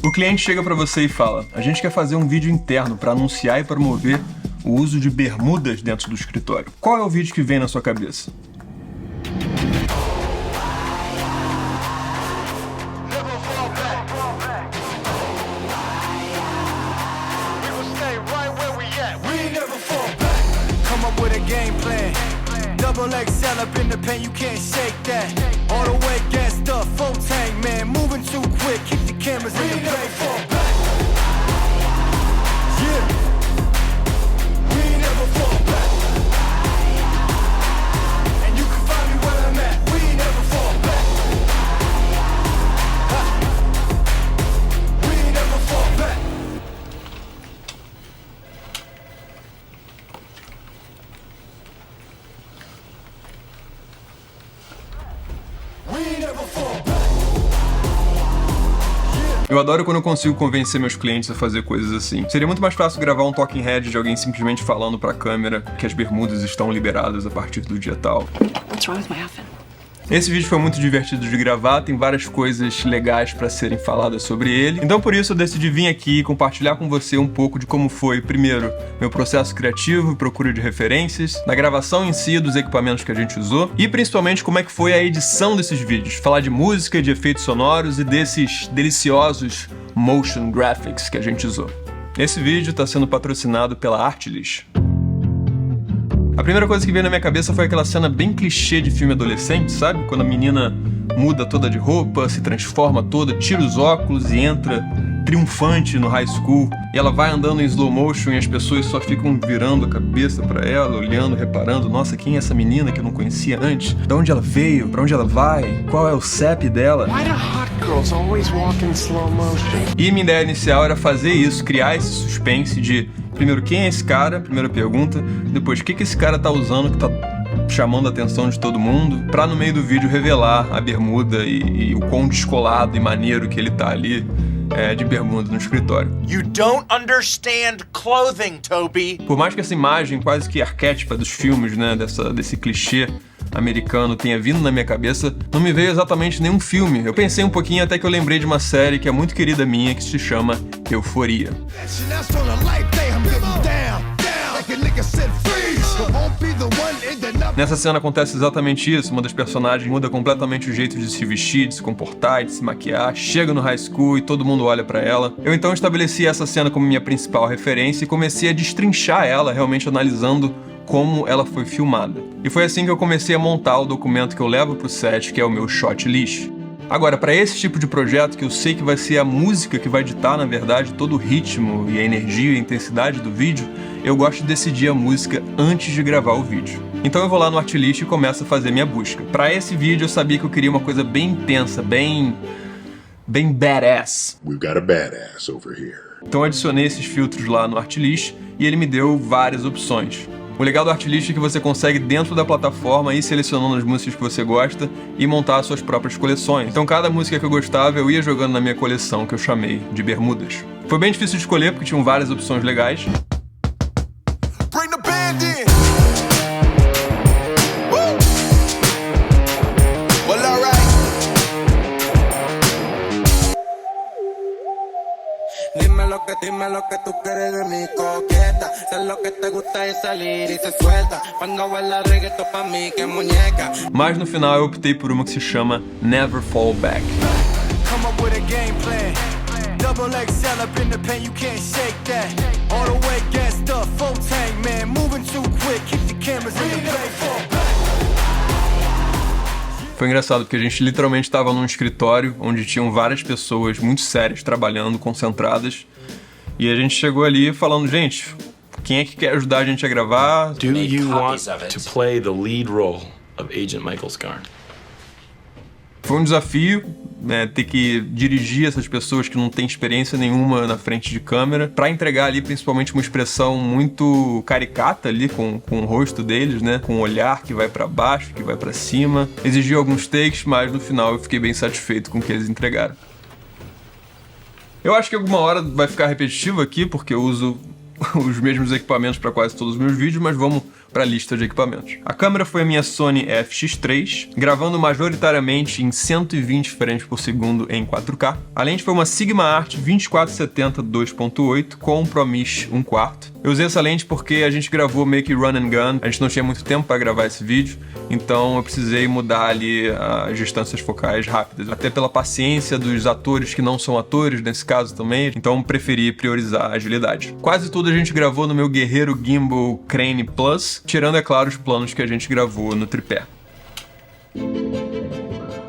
O cliente chega pra você e fala: a gente quer fazer um vídeo interno para anunciar e promover o uso de bermudas dentro do escritório. Qual é o vídeo que vem na sua cabeça? Double XL up in the pen, you can't shake that. All the way against the full tank, man. Moving too quick, keep the cameras in the play. Yeah, we ain't never fall back. And you can find me where I'm at. We ain't never fall back. We ain't never fall back. Eu adoro quando eu consigo convencer meus clientes a fazer coisas assim. Seria muito mais fácil gravar um talking head de alguém simplesmente falando pra câmera que as bermudas estão liberadas a partir do dia tal. What's wrong with my outfit? Esse vídeo foi muito divertido de gravar, tem várias coisas legais pra serem faladas sobre ele. Então por isso eu decidi vir aqui e compartilhar com você um pouco de como foi, primeiro, meu processo criativo e procura de referências, na gravação em si dos equipamentos que a gente usou, e principalmente como é que foi a edição desses vídeos. Falar de música, de efeitos sonoros e desses deliciosos motion graphics que a gente usou. Esse vídeo está sendo patrocinado pela Artlist. A primeira coisa que veio na minha cabeça foi aquela cena bem clichê de filme adolescente, sabe? Quando a menina muda toda de roupa, se transforma toda, tira os óculos e entra triunfante no high school. E ela vai andando em slow motion e as pessoas só ficam virando a cabeça pra ela, olhando, reparando. Nossa, quem é essa menina que eu não conhecia antes? De onde ela veio? Pra onde ela vai? Qual é o CEP dela? Why do hot girls always walk in slow motion? E minha ideia inicial era fazer isso, criar esse suspense de... Primeiro, quem é esse cara? Primeira pergunta. Depois, o que esse cara tá usando que tá chamando a atenção de todo mundo? Pra no meio do vídeo revelar a bermuda e o quão descolado e maneiro que ele tá ali de bermuda no escritório. You don't understand clothing, Toby. Por mais que essa imagem quase que arquétipa dos filmes, né, desse clichê americano tenha vindo na minha cabeça, não me veio exatamente nenhum filme. Eu pensei um pouquinho até que eu lembrei de uma série que é muito querida minha, que se chama Euforia. Nessa cena acontece exatamente isso, uma das personagens muda completamente o jeito de se vestir, de se comportar, de se maquiar, chega no high school e todo mundo olha pra ela. Eu então estabeleci essa cena como minha principal referência e comecei a destrinchar ela, realmente analisando como ela foi filmada. E foi assim que eu comecei a montar o documento que eu levo pro set, que é o meu shot list. Agora, para esse tipo de projeto, que eu sei que vai ser a música que vai ditar, na verdade, todo o ritmo e a energia e a intensidade do vídeo, eu gosto de decidir a música antes de gravar o vídeo. Então eu vou lá no Artlist e começo a fazer minha busca. Para esse vídeo eu sabia que eu queria uma coisa bem intensa, bem badass. We've got a badass over here. Então eu adicionei esses filtros lá no Artlist e ele me deu várias opções. O legal do Artlist é que você consegue, dentro da plataforma, ir selecionando as músicas que você gosta e montar as suas próprias coleções. Então cada música que eu gostava eu ia jogando na minha coleção, que eu chamei de Bermudas. Foi bem difícil de escolher porque tinham várias opções legais. Bring the band in. Well, all right. Dime lo que tú quieres de mi coqueta. Sé lo que te gusta es salir y se suelta. Cuando baila reggaeton pa' mí que muñeca. Mas no final eu optei por uma que se chama Never Fall Back. Come up with a game plan. Double XL up in the pen, you can't shake that. All the way against the full tank, man. Moving too quick, keep the cameras in the play. Foi engraçado porque a gente literalmente estava num escritório onde tinham várias pessoas muito sérias trabalhando, concentradas. E a gente chegou ali falando, gente, quem é que quer ajudar a gente a gravar? Do you want to play the lead role of Agent Michael Scarn? Foi um desafio, né, ter que dirigir essas pessoas que não têm experiência nenhuma na frente de câmera, para entregar ali principalmente uma expressão muito caricata ali com o rosto deles, né, com o olhar que vai para baixo, que vai para cima. Exigiu alguns takes, mas no final eu fiquei bem satisfeito com o que eles entregaram. Eu acho que alguma hora vai ficar repetitivo aqui, porque eu uso os mesmos equipamentos para quase todos os meus vídeos, mas vamos para a lista de equipamentos. A câmera foi a minha Sony FX3, gravando majoritariamente em 120 frames por segundo em 4K. A lente foi uma Sigma Art 2470 2.8 com um ProMish 1/4. Eu usei essa lente porque a gente gravou meio que run and gun, a gente não tinha muito tempo para gravar esse vídeo, então eu precisei mudar ali as distâncias focais rápidas, até pela paciência dos atores que não são atores nesse caso também, então preferi priorizar a agilidade. Quase tudo a gente gravou no meu guerreiro Gimbal Crane Plus, tirando, é claro, os planos que a gente gravou no tripé.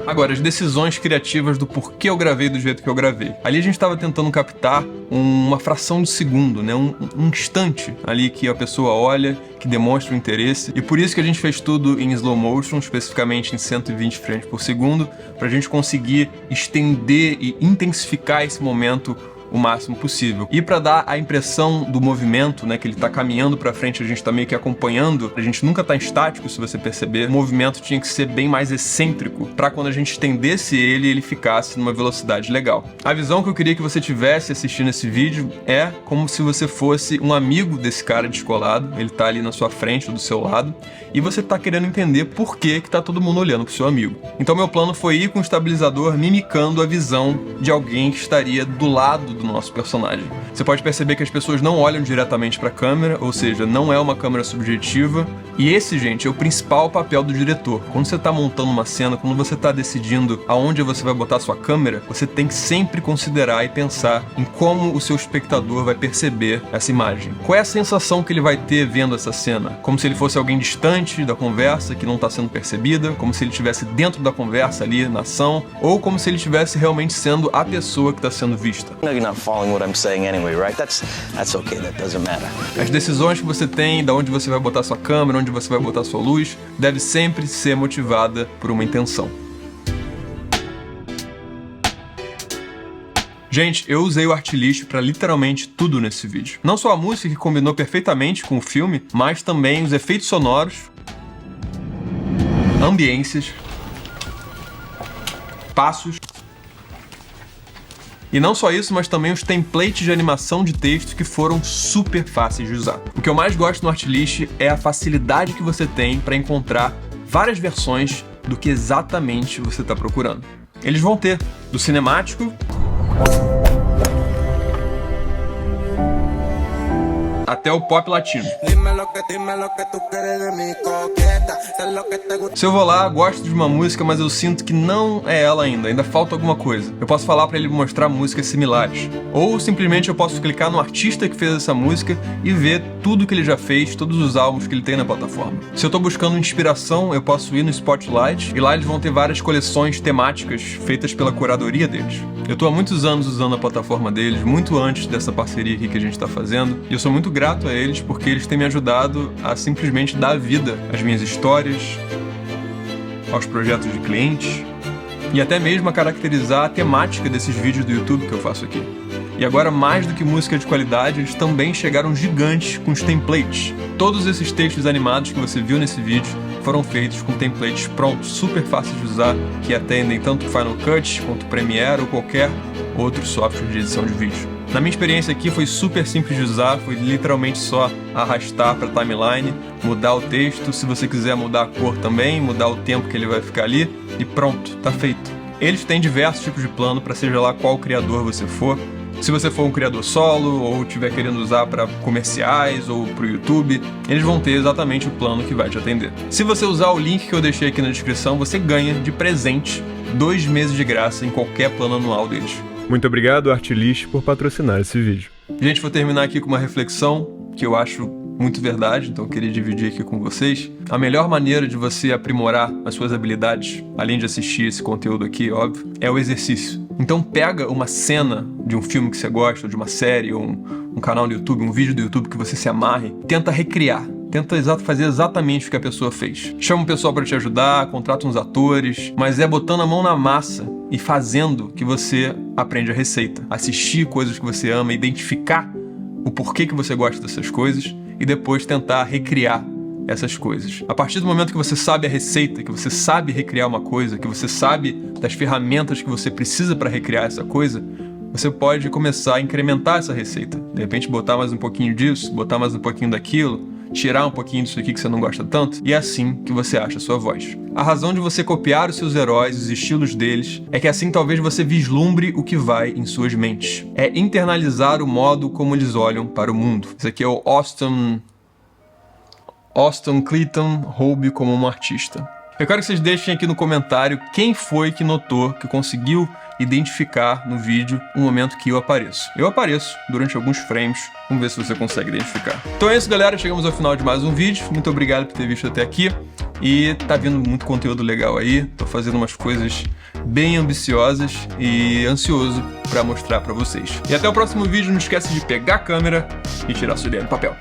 Agora, as decisões criativas do porquê eu gravei do jeito que eu gravei. Ali a gente estava tentando captar uma fração de segundo, né? Um instante ali que a pessoa olha, que demonstra o interesse. E por isso que a gente fez tudo em slow motion, especificamente em 120 frames por segundo, para a gente conseguir estender e intensificar esse momento o máximo possível. E para dar a impressão do movimento, né, que ele tá caminhando para frente, a gente tá meio que acompanhando, a gente nunca tá estático, se você perceber, o movimento tinha que ser bem mais excêntrico, para quando a gente estendesse ele ficasse numa velocidade legal. A visão que eu queria que você tivesse assistindo esse vídeo é como se você fosse um amigo desse cara descolado, ele tá ali na sua frente ou do seu lado, e você tá querendo entender por que tá todo mundo olhando pro seu amigo. Então meu plano foi ir com o estabilizador mimicando a visão de alguém que estaria do lado do nosso personagem. Você pode perceber que as pessoas não olham diretamente para a câmera, ou seja, não é uma câmera subjetiva, e esse, gente, é o principal papel do diretor. Quando você está montando uma cena, quando você está decidindo aonde você vai botar a sua câmera, você tem que sempre considerar e pensar em como o seu espectador vai perceber essa imagem. Qual é a sensação que ele vai ter vendo essa cena? Como se ele fosse alguém distante da conversa, que não está sendo percebida, como se ele estivesse dentro da conversa ali, na ação, ou como se ele estivesse realmente sendo a pessoa que está sendo vista. Following what I'm saying anyway, right? That's okay, that doesn't matter. As decisões que você tem, da onde você vai botar sua câmera, onde você vai botar sua luz, deve sempre ser motivada por uma intenção. Gente, eu usei o Artlist para literalmente tudo nesse vídeo. Não só a música, que combinou perfeitamente com o filme, mas também os efeitos sonoros, ambiências, passos. E não só isso, mas também os templates de animação de texto que foram super fáceis de usar. O que eu mais gosto no Artlist é a facilidade que você tem para encontrar várias versões do que exatamente você está procurando. Eles vão ter do cinemático até o pop latino. Se eu vou lá, gosto de uma música, mas eu sinto que não é ela ainda falta alguma coisa. Eu posso falar para ele mostrar músicas similares. Ou simplesmente eu posso clicar no artista que fez essa música e ver tudo que ele já fez, todos os álbuns que ele tem na plataforma. Se eu tô buscando inspiração, eu posso ir no Spotlight e lá eles vão ter várias coleções temáticas feitas pela curadoria deles. Eu tô há muitos anos usando a plataforma deles, muito antes dessa parceria aqui que a gente tá fazendo, e eu sou muito grato a eles porque eles têm me ajudado a simplesmente dar vida às minhas histórias, aos projetos de clientes e até mesmo a caracterizar a temática desses vídeos do YouTube que eu faço aqui. E agora, mais do que música de qualidade, eles também chegaram gigantes com os templates. Todos esses textos animados que você viu nesse vídeo foram feitos com templates prontos, super fáceis de usar, que atendem tanto Final Cut quanto Premiere ou qualquer outro software de edição de vídeo. Na minha experiência aqui foi super simples de usar, foi literalmente só arrastar para a timeline, mudar o texto, se você quiser mudar a cor também, mudar o tempo que ele vai ficar ali e pronto, tá feito. Eles têm diversos tipos de plano para seja lá qual criador você for. Se você for um criador solo ou estiver querendo usar para comerciais ou para o YouTube, eles vão ter exatamente o plano que vai te atender. Se você usar o link que eu deixei aqui na descrição, você ganha de presente 2 meses de graça em qualquer plano anual deles. Muito obrigado, Artlist, por patrocinar esse vídeo. Gente, vou terminar aqui com uma reflexão que eu acho muito verdade, então eu queria dividir aqui com vocês. A melhor maneira de você aprimorar as suas habilidades, além de assistir esse conteúdo aqui, óbvio, é o exercício. Então pega uma cena de um filme que você gosta, ou de uma série, ou um canal no YouTube, um vídeo do YouTube que você se amarre, tenta recriar. Tenta fazer exatamente o que a pessoa fez. Chama um pessoal para te ajudar, contrata uns atores, mas é botando a mão na massa e fazendo que você aprende a receita. Assistir coisas que você ama, identificar o porquê que você gosta dessas coisas e depois tentar recriar essas coisas. A partir do momento que você sabe a receita, que você sabe recriar uma coisa, que você sabe das ferramentas que você precisa para recriar essa coisa, você pode começar a incrementar essa receita. De repente botar mais um pouquinho disso, botar mais um pouquinho daquilo, tirar um pouquinho disso aqui que você não gosta tanto, e é assim que você acha a sua voz. A razão de você copiar os seus heróis, os estilos deles, é que assim talvez você vislumbre o que vai em suas mentes. É internalizar o modo como eles olham para o mundo. Esse aqui é o Austin Clayton Hobby como um artista. Eu quero que vocês deixem aqui no comentário quem foi que notou, que conseguiu identificar no vídeo o momento que eu apareço. Eu apareço durante alguns frames, vamos ver se você consegue identificar. Então é isso, galera, chegamos ao final de mais um vídeo. Muito obrigado por ter visto até aqui. E tá vindo muito conteúdo legal aí, tô fazendo umas coisas bem ambiciosas e ansioso pra mostrar pra vocês. E até o próximo vídeo, não esquece de pegar a câmera e tirar sua ideia do papel.